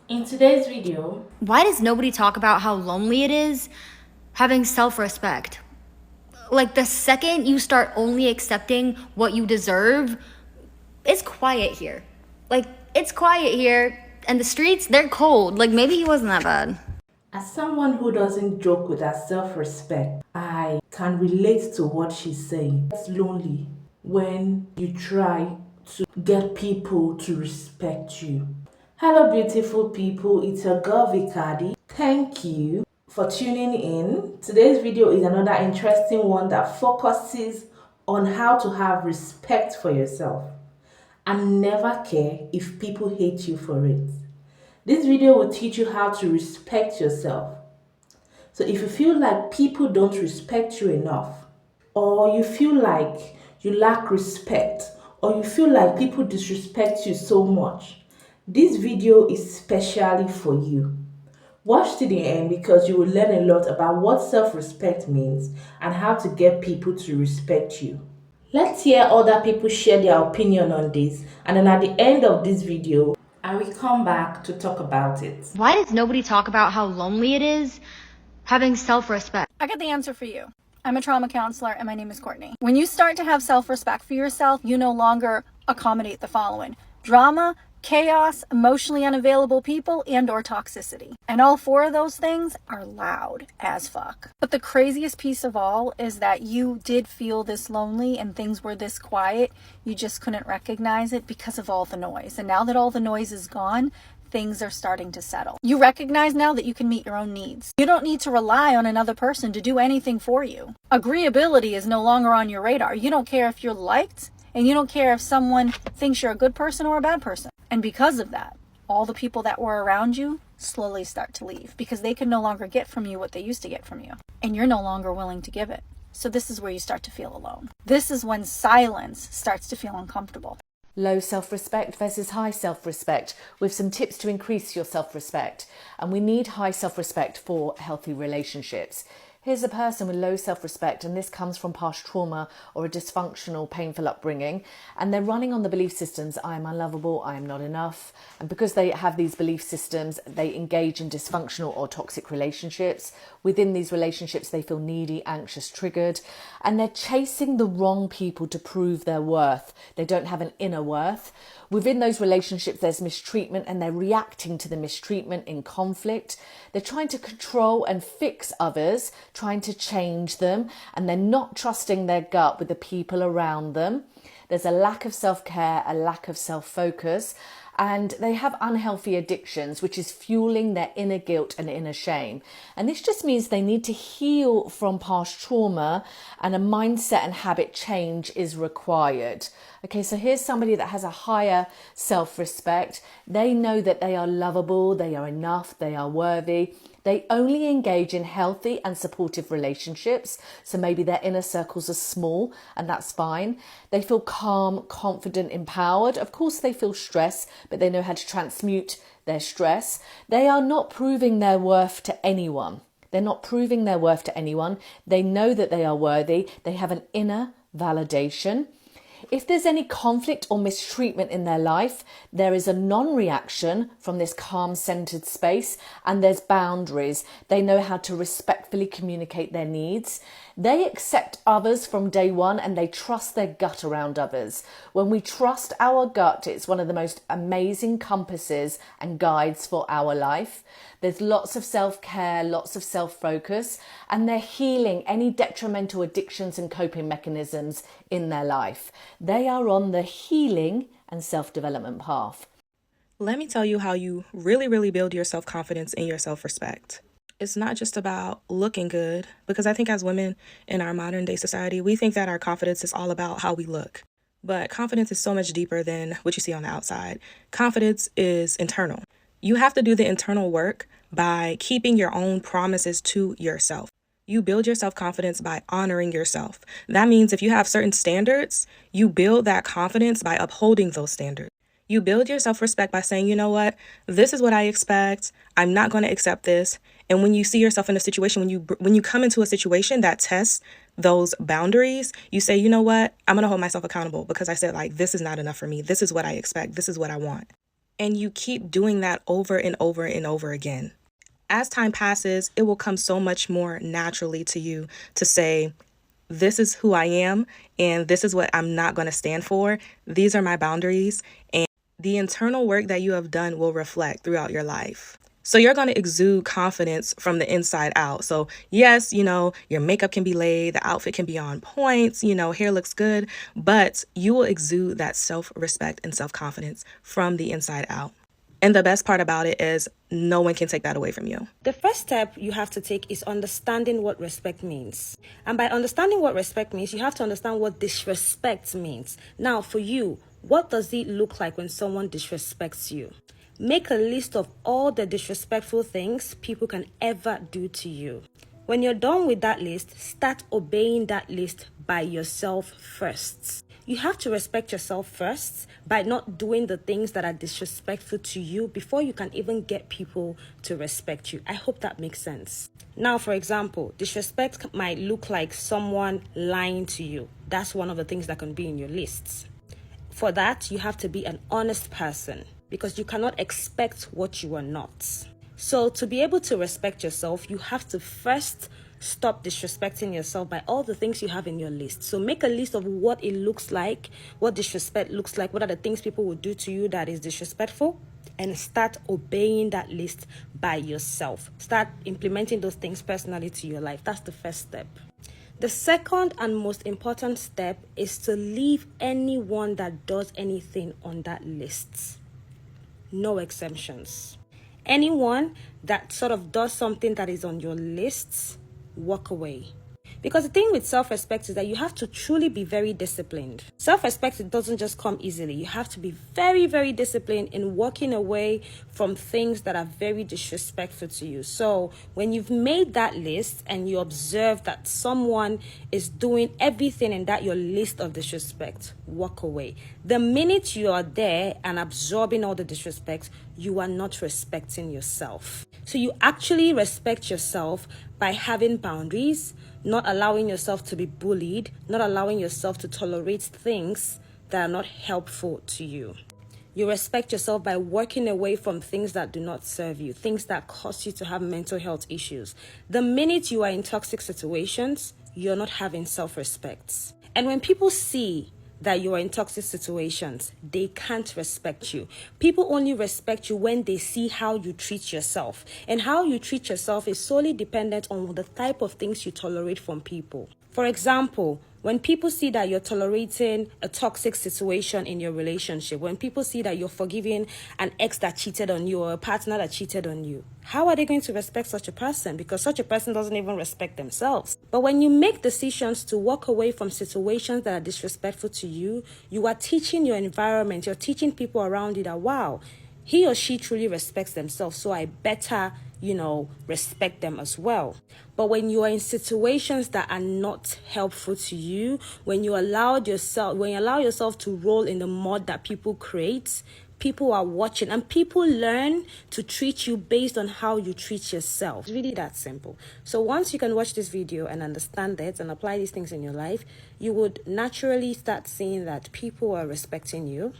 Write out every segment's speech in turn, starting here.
In today's video, Why does nobody talk about how lonely it is having self respect? Like, the second you start only accepting what you deserve, it's quiet here. Like, it's quiet here, and the streets, they're cold. Like, maybe he wasn't that bad. as someone who doesn't joke with her self respect, I can relate to what she's saying. It's lonely when you try to get people to respect you. Hello, beautiful people, it's your girl Vicadi. Thank you for tuning in. Today's video is another interesting one that focuses on how to have respect for yourself and never care if people hate you for it. This video will teach you how to respect yourself. So if you feel like people don't respect you enough, or you feel like you lack respect, or you feel like people disrespect you so much, this video is specially for you. Watch to the end because you will learn a lot about what self-respect means and how to get people to respect you. Let's hear other people share their opinion on this, and then at the end of this video, I will come back to talk about it. Why does nobody talk about how lonely it is having self respect? I got the answer for you. I'm a trauma counselor and my name is Courtney. When you start to have self-respect for yourself, you no longer accommodate the following: drama, chaos, emotionally unavailable people, and or toxicity. And all four of those things are loud as fuck. But the craziest piece of all is that you did feel this lonely and things were this quiet. You just couldn't recognize it because of all the noise. And now that all the noise is gone, things are starting to settle. You recognize now that you can meet your own needs. You don't need to rely on another person to do anything for you. Agreeability is no longer on your radar. You don't care if you're liked, and you don't care if someone thinks you're a good person or a bad person. And because of that, all the people that were around you slowly start to leave because they can no longer get from you what they used to get from you. And you're no longer willing to give it. So this is where you start to feel alone. This is when silence starts to feel uncomfortable. Low self-respect versus high self-respect, with some tips to increase your self-respect. And we need high self-respect for healthy relationships. Here's a person with low self-respect, and this comes from past trauma or a dysfunctional, painful upbringing, and they're running on the belief systems: I am unlovable, I am not enough. And because they have these belief systems, they engage in dysfunctional or toxic relationships. Within these relationships, they feel needy, anxious, triggered, and they're chasing the wrong people to prove their worth. They don't have an inner worth. Within those relationships, there's mistreatment, and they're reacting to the mistreatment in conflict. They're trying to control and fix others, trying to change them, and they're not trusting their gut with the people around them. There's a lack of self-care, a lack of self-focus, and they have unhealthy addictions, which is fueling their inner guilt and inner shame. And this just means they need to heal from past trauma, and a mindset and habit change is required. Okay, so here's somebody that has a higher self-respect. They know that they are lovable, they are enough, they are worthy. They only engage in healthy and supportive relationships. So maybe their inner circles are small, and that's fine. They feel calm, confident, empowered. Of course, they feel stress, but they know how to transmute their stress. They are not proving their worth to anyone. They're not proving their worth to anyone. They know that they are worthy. They have an inner validation. If there's any conflict or mistreatment in their life, there is a non-reaction from this calm-centered space, and there's boundaries. They know how to respectfully communicate their needs. They accept others from day one, and they trust their gut around others. When we trust our gut, it's one of the most amazing compasses and guides for our life. There's lots of self-care, lots of self-focus, and they're healing any detrimental addictions and coping mechanisms in their life. They are on the healing and self-development path. Let me tell you how you really build your self-confidence and your self-respect. It's not just about looking good, because I think as women in our modern day society, we think that our confidence is all about how we look. But confidence is so much deeper than what you see on the outside. Confidence is internal. You have to do the internal work by keeping your own promises to yourself. You build your self-confidence by honoring yourself. That means if you have certain standards, you build that confidence by upholding those standards. You build your self-respect by saying, you know what, this is what I expect. I'm not going to accept this. And when you see yourself in a situation, when you come into a situation that tests those boundaries, you say, you know what, I'm going to hold myself accountable because I said, like, this is not enough for me. This is what I expect. This is what I want. And you keep doing that over and over and over again. As time passes, it will come so much more naturally to you to say, this is who I am, and this is what I'm not going to stand for. These are my boundaries, and the internal work that you have done will reflect throughout your life. So you're going to exude confidence from the inside out. So yes, your makeup can be laid, the outfit can be on point, hair looks good, but you will exude that self-respect and self-confidence from the inside out. And the best part about it is no one can take that away from you. The first step you have to take is understanding what respect means. And by understanding what respect means, you have to understand what disrespect means. Now, for you, what does it look like when someone disrespects you? Make a list of all the disrespectful things people can ever do to you. When you're done with that list, start obeying that list by yourself first. You have to respect yourself first by not doing the things that are disrespectful to you before you can even get people to respect you. I hope that makes sense. Now, for example, disrespect might look like someone lying to you. That's one of the things that can be in your lists. For that, you have to be an honest person because you cannot expect what you are not. So to be able to respect yourself, you have to first stop disrespecting yourself by all the things you have in your list. So make a list of what it looks like, what disrespect looks like, what are the things people will do to you that is disrespectful, and start obeying that list by yourself. Start implementing those things personally to your life. That's the first step. The second and most important step is to leave anyone that does anything on that list. No exemptions. Anyone that sort of does something that is on your lists, walk away. Because the thing with self-respect is that you have to truly be very disciplined. Self-respect, it doesn't just come easily. You have to be very, very disciplined in walking away from things that are very disrespectful to you. So when you've made that list and you observe that someone is doing everything in that your list of disrespect, walk away. The minute you are there and absorbing all the disrespect, you are not respecting yourself. So you actually respect yourself by having boundaries, not allowing yourself to be bullied, not allowing yourself to tolerate things that are not helpful to you. You respect yourself by working away from things that do not serve you, things that cause you to have mental health issues. The minute you are in toxic situations, you're not having self-respect. And when people see that you are in toxic situations, they can't respect you. People only respect you when they see how you treat yourself. And how you treat yourself is solely dependent on the type of things you tolerate from people. For example, when people see that you're tolerating a toxic situation in your relationship, when people see that you're forgiving an ex that cheated on you or a partner that cheated on you, how are they going to respect such a person? Because such a person doesn't even respect themselves. But when you make decisions to walk away from situations that are disrespectful to you, you are teaching your environment, you're teaching people around you that, wow, he or she truly respects themselves, so I better, respect them as well. But when you are in situations that are not helpful to you, when you allow yourself to roll in the mud that people create, people are watching and people learn to treat you based on how you treat yourself. It's really that simple. So once you can watch this video and understand it and apply these things in your life, you would naturally start seeing that people are respecting you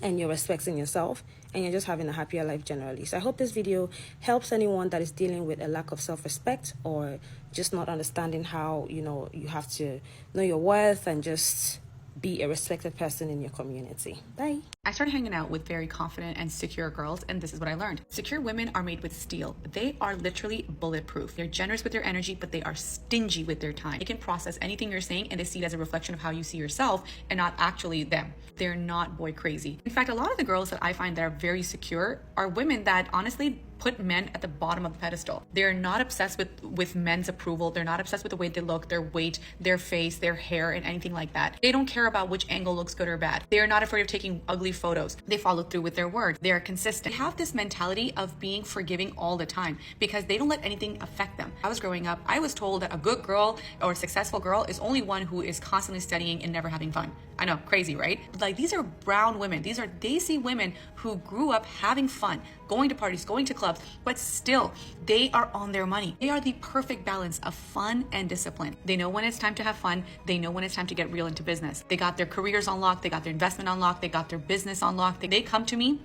and you're respecting yourself, and you're just having a happier life generally. So I hope this video helps anyone that is dealing with a lack of self-respect or just not understanding how, you have to know your worth and just be a respected person in your community. Bye. I started hanging out with very confident and secure girls, and this is what I learned. Secure women are made with steel. They are literally bulletproof. They're generous with their energy, but they are stingy with their time. They can process anything you're saying, and they see it as a reflection of how you see yourself and not actually them. They're not boy crazy. In fact, a lot of the girls that I find that are very secure are women that honestly put men at the bottom of the pedestal. They're not obsessed with men's approval. They're not obsessed with the way they look, their weight, their face, their hair, and anything like that. They don't care about which angle looks good or bad. They are not afraid of taking ugly photos. They follow through with their word. They are consistent. They have this mentality of being forgiving all the time because they don't let anything affect them. I was growing up, I was told that a good girl or a successful girl is only one who is constantly studying and never having fun. I know, crazy, right? But these are brown women. These are Desi women who grew up having fun, going to parties, going to clubs, but still they are on their money. They are the perfect balance of fun and discipline. They know when it's time to have fun. They know when it's time to get real into business. They got their careers on lock. They got their investment on lock. They got their business on lock. They come to me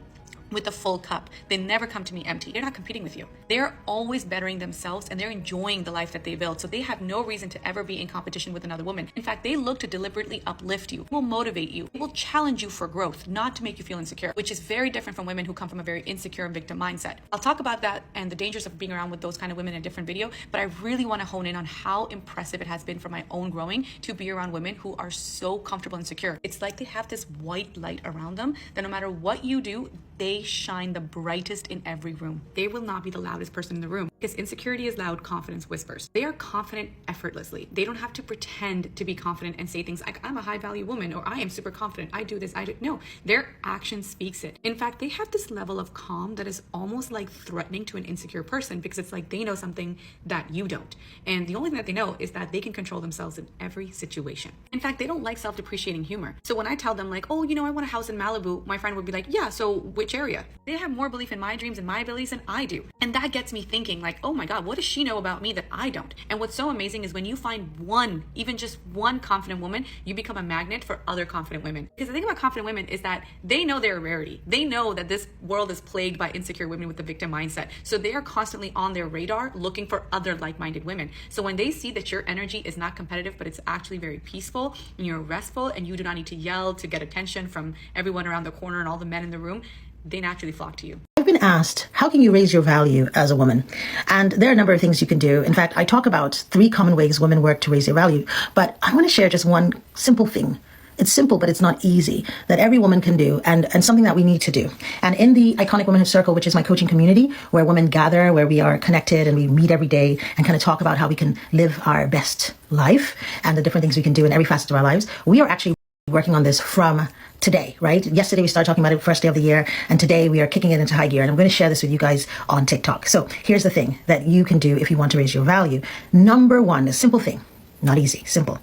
with a full cup. They never come to me empty. They're not competing with you. They're always bettering themselves and they're enjoying the life that they built. So they have no reason to ever be in competition with another woman. In fact, they look to deliberately uplift you, will motivate you, will challenge you for growth, not to make you feel insecure, which is very different from women who come from a very insecure and victim mindset. I'll talk about that and the dangers of being around with those kind of women in a different video, but I really want to hone in on how impressive it has been for my own growing to be around women who are so comfortable and secure. It's like they have this white light around them that no matter what you do, they shine the brightest in every room. They will not be the loudest person in the room because insecurity is loud, confidence whispers. They are confident effortlessly. They don't have to pretend to be confident and say things like, I'm a high value woman, or I am super confident, I do this, I do. No, their action speaks it. In fact, they have this level of calm that is almost like threatening to an insecure person because it's like they know something that you don't. And the only thing that they know is that they can control themselves in every situation. In fact, they don't like self-depreciating humor. So when I tell them like, oh, I want a house in Malibu, my friend would be like, yeah, so which area? They have more belief in my dreams and my abilities than I do. And that gets me thinking like, oh my God, what does she know about me that I don't? And what's so amazing is when you find one, even just one confident woman, you become a magnet for other confident women. Because the thing about confident women is that they know they're a rarity. They know that this world is plagued by insecure women with the victim mindset. So they are constantly on their radar looking for other like-minded women. So when they see that your energy is not competitive, but it's actually very peaceful and you're restful and you do not need to yell to get attention from everyone around the corner and all the men in the room, they naturally flock to you. I've been asked, how can you raise your value as a woman? And there are a number of things you can do. In fact, I talk about 3 common ways women work to raise their value, but I want to share just one simple thing. It's simple, but it's not easy, that every woman can do and something that we need to do. And in the Iconic Womanhood Circle, which is my coaching community, where women gather, where we are connected and we meet every day and kind of talk about how we can live our best life and the different things we can do in every facet of our lives, we are actually working on this from today, right? Yesterday we started talking about it first day of the year, and today we are kicking it into high gear, and I'm going to share this with you guys on TikTok. So here's the thing that you can do if you want to raise your value. Number 1, a simple thing, not easy, simple.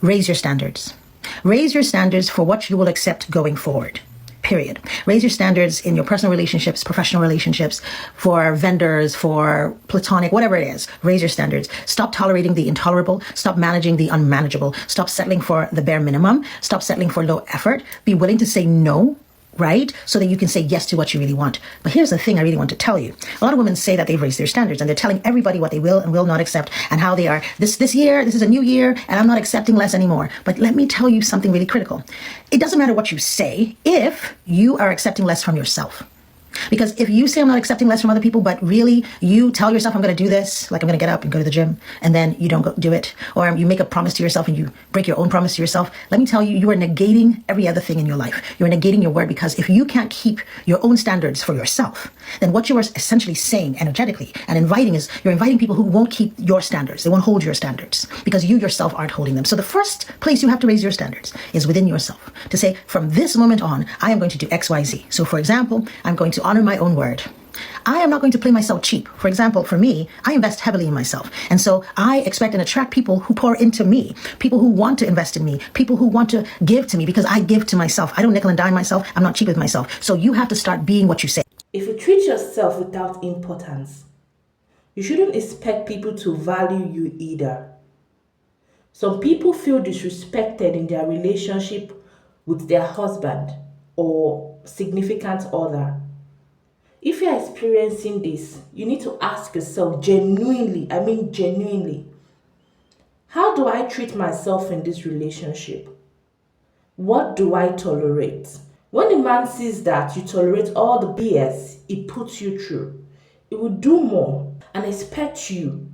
Raise your standards. Raise your standards for what you will accept going forward. Period. Raise your standards in your personal relationships, professional relationships, for vendors, for platonic, whatever it is. Raise your standards. Stop tolerating the intolerable. Stop managing the unmanageable. Stop settling for the bare minimum. Stop settling for low effort. Be willing to say no, right? So that you can say yes to what you really want. But here's the thing I really want to tell you. A lot of women say that they've raised their standards and they're telling everybody what they will and will not accept and how they are. This year, this is a new year and I'm not accepting less anymore. But let me tell you something really critical. It doesn't matter what you say if you are accepting less from yourself. Because if you say I'm not accepting less from other people, but really you tell yourself I'm going to do this, like I'm going to get up and go to the gym, and then you don't go do it, or you make a promise to yourself and you break your own promise to yourself, let me tell you, you are negating every other thing in your life. You're negating your word, because if you can't keep your own standards for yourself, then what you are essentially saying energetically and inviting is you're inviting people who won't keep your standards. They won't hold your standards because you yourself aren't holding them. So the first place you have to raise your standards is within yourself, to say from this moment on, I am going to do X, Y, Z. So for example, I'm going to honor my own word. I am not going to play myself cheap. For example, for me, I invest heavily in myself. And so I expect and attract people who pour into me, people who want to invest in me, people who want to give to me, because I give to myself. I don't nickel and dime myself. I'm not cheap with myself. So you have to start being what you say. If you treat yourself without importance, you shouldn't expect people to value you either. Some people feel disrespected in their relationship with their husband or significant other. If you're experiencing this, you need to ask yourself genuinely, how do I treat myself in this relationship? What do I tolerate? When a man sees that you tolerate all the BS he puts you through, he will do more and expect you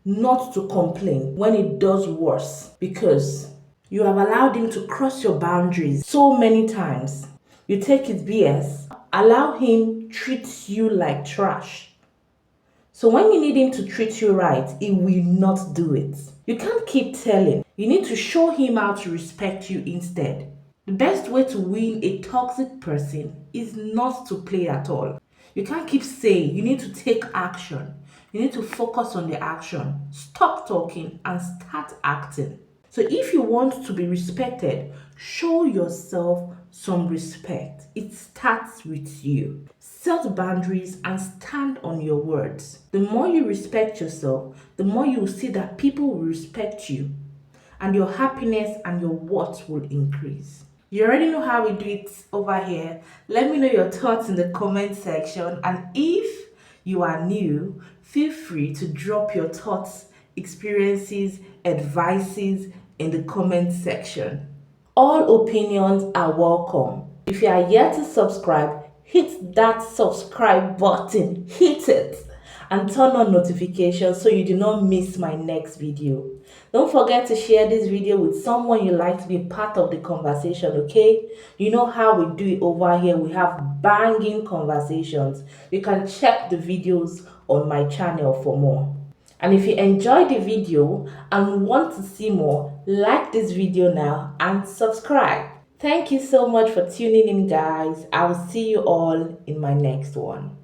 not to complain when it does worse, because you have allowed him to cross your boundaries so many times. You take his BS, allow him treat you like trash. So when you need him to treat you right, he will not do it. You can't keep telling. You need to show him how to respect you instead. The best way to win a toxic person is not to play at all. You can't keep saying, you need to take action. You need to focus on the action. Stop talking and start acting. So if you want to be respected, show yourself some respect. It starts with you. Set boundaries and stand on your words. The more you respect yourself, the more you will see that people will respect you, and your happiness and your worth will increase. You already know how we do it over here. Let me know your thoughts in the comment section, and if you are new, feel free to drop your thoughts, experiences, advices in the comment section. All opinions are welcome. If you are yet to subscribe, hit that subscribe button, hit it, and turn on notifications so you do not miss my next video. Don't forget to share this video with someone you like to be part of the conversation, okay? You know how we do it over here. We have banging conversations. You can check the videos on my channel for more. And if you enjoyed the video and want to see more, like this video now and subscribe. Thank you so much for tuning in, guys. I will see you all in my next one.